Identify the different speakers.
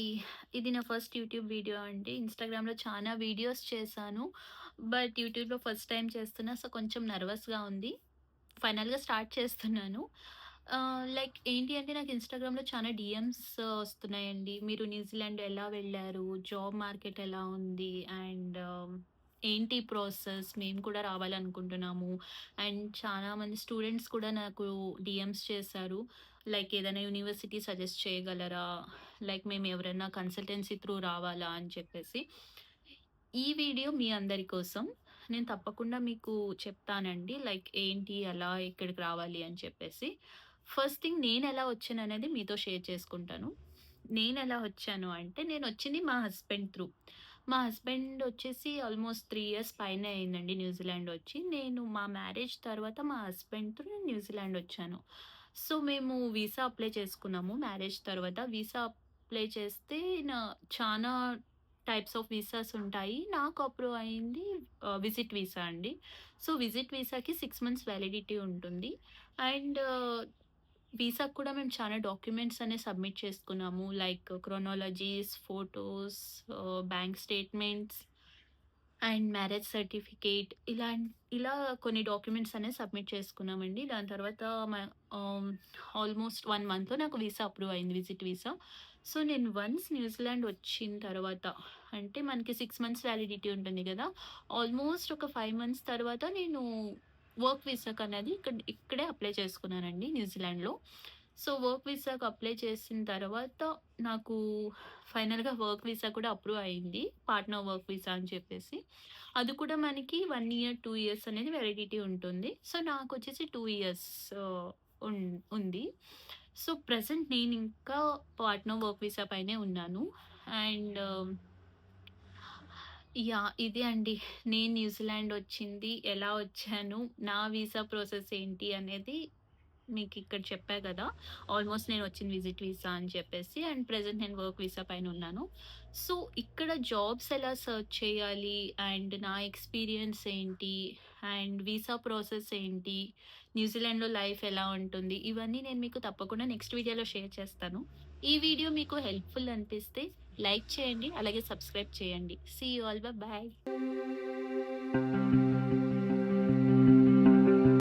Speaker 1: అందరికీ. ఇది నా ఫస్ట్ యూట్యూబ్ వీడియో అండి. ఇన్‌స్టాగ్రామ్‌లో చానా వీడియోస్ చేశాను. బట్ యూట్యూబ్‌లో ఫస్ట్ టైమ్ చేస్తున్నా. సో, కొంచెం నర్వస్‌గా ఉంది. ఫైనల్‌గా స్టార్ట్ చేస్తున్నాను. లైక్ ఏంటి అంటే నాకు ఇన్‌స్టాగ్రామ్‌లో చాలా డీఎమ్స్ వస్తున్నాయండి. మీరు న్యూజిలాండ్ ఎలా వెళ్లారు? జాబ్ మార్కెట్ ఎలా ఉంది? అండ్ ఏంటి ప్రాసెస్? మేము కూడా రావాలనుకుంటున్నాము. అండ్ చాలా మంది స్టూడెంట్స్ కూడా నాకు డీఎమ్స్ చేశారు. లైక్ ఏదైనా యూనివర్సిటీ సజెస్ట్ చేయగలరా? లైక్ మేము ఎవరైనా కన్సల్టెన్సీ త్రూ రావాలా అని చెప్పేసి. ఈ వీడియో మీ అందరి కోసం. నేను తప్పకుండా మీకు చెప్తానండి. లైక్ ఏంటి, ఎలా, ఎక్కడికి రావాలి అని చెప్పేసి. ఫస్ట్ థింగ్ నేనెలా వచ్చాననేది మీతో షేర్ చేసుకుంటాను. నేనెలా వచ్చాను అంటే, నేనొచ్చింది మా హస్బెండ్ త్రూ. మా హస్బెండ్ వచ్చేసి ఆల్మోస్ట్ 3 ఇయర్స్ పైనే అయిందండి న్యూజిలాండ్ వచ్చి. నేను మా మ్యారేజ్ తర్వాత మా హస్బెండ్ త్రూ నేను న్యూజిలాండ్ వచ్చాను. సో, మేము వీసా అప్లై చేసుకున్నాము మ్యారేజ్ తర్వాత. వీసా అప్లై చేస్తే నా చానా టైప్స్ ఆఫ్ వీసాస్ ఉంటాయి. నాకు అప్రూవ్ అయింది విజిట్ వీసా అండి. సో, విజిట్ వీసాకి 6 మంత్స్ వ్యాలిడిటీ ఉంటుంది. అండ్ వీసాకి కూడా మేము చాలా డాక్యుమెంట్స్ అనేవి సబ్మిట్ చేసుకున్నాము. Like chronologies, photos, bank statements and marriage certificate ఇలా కొన్ని డాక్యుమెంట్స్ అనేవి సబ్మిట్ చేసుకున్నామండి. దాని తర్వాత మ ఆహ్, ఆల్మోస్ట్ 1 మంత్‌లో నాకు వీసా అప్రూవ్ అయింది. Visit visa. సో, నేను వన్స్ న్యూజిలాండ్ వచ్చిన తర్వాత అంటే మనకి 6 మంత్స్ వ్యాలిడిటీ ఉంటుంది గదా! ఆల్మోస్ట్ ఒక 5 మంత్స్ తర్వాత నేను వర్క్ వీసాకనేది ఇక్కడే అప్లై చేసుకున్నానండి న్యూజిలాండ్‌లో. సో, వర్క్ వీసాకి అప్లై చేసిన తర్వాత నాకు ఫైనల్‌గా వర్క్ వీసా కూడా అప్రూవ్ అయింది. పార్ట్నర్ వర్క్ వీసా అని చెప్పేసి. అది కూడా మనకి 1 ఇయర్, 2 ఇయర్స్ అనేది వ్యాలిడిటీ ఉంటుంది. సో, నాకొచ్చేసి 2 ఇయర్స్ ఆహ్, ఉన్ ఉంది. సో, ప్రెజెంట్ నేనింకా పార్ట్నర్ వర్క్ వీసా పైనే ఉన్నాను. అండ్ ఇదే అండి. నేను న్యూజిలాండ్ వచ్చింది, ఎలా వచ్చాను, నా వీసా ప్రాసెస్ ఏంటి అనేది మీకిక్కడ చెప్పా గదా! ఆల్మోస్ట్ నేనొచ్చింది విజిట్ వీసా అని చెప్పేసి. అండ్ ప్రెజెంట్ నేను వర్క్ వీసా పైనున్నాను. సో, ఇక్కడ జాబ్స్ ఎలా సెర్చ్ చేయాలి? అండ్ నా ఎక్స్‌పీరియన్స్ ఏంటి? అండ్ వీసా ప్రాసెస్ ఏంటి? న్యూజిలాండ్‌లో లైఫ్ ఎలా ఉంటుంది? ఇవన్నీ నేను మీకు తప్పకుండా నెక్స్ట్ వీడియోలో షేర్ చేస్తాను. ఈ వీడియో మీకు హెల్ప్‌ఫుల్ అనిపిస్తే లైక్ చేయండి. అలాగే సబ్స్క్రైబ్ చేయండి. See you all. బాయ్.